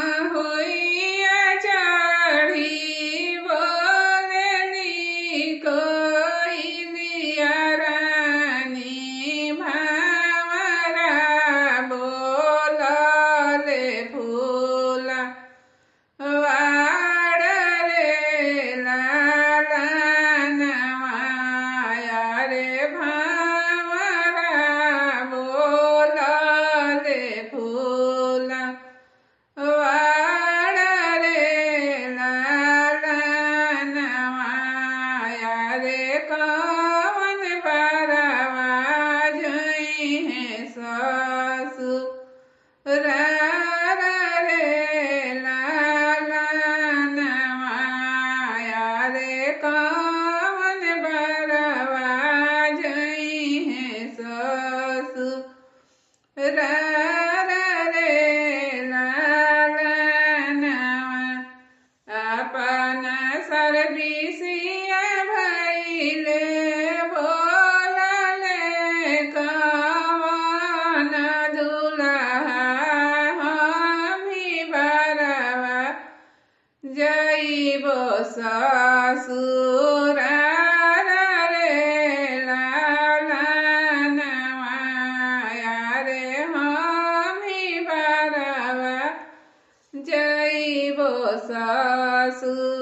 महुइया चढ़ी बोलनी कोइलिया रानी भंवरा बोलले फूला वाड़ रे लालनवाया रे भंवरा बोलले फूला वाड़ रे लालनवाया रे कौन बरवा जई है ससुर रे लालनवाया रे कौन बरवा जई है ससुर रे लालनवा अपन सर्विसिया भइले बोलले कवन दुल्हा हमी बरवा जइबो ससुर रे लालनवाया रे हमी बरवा जइबो ससुर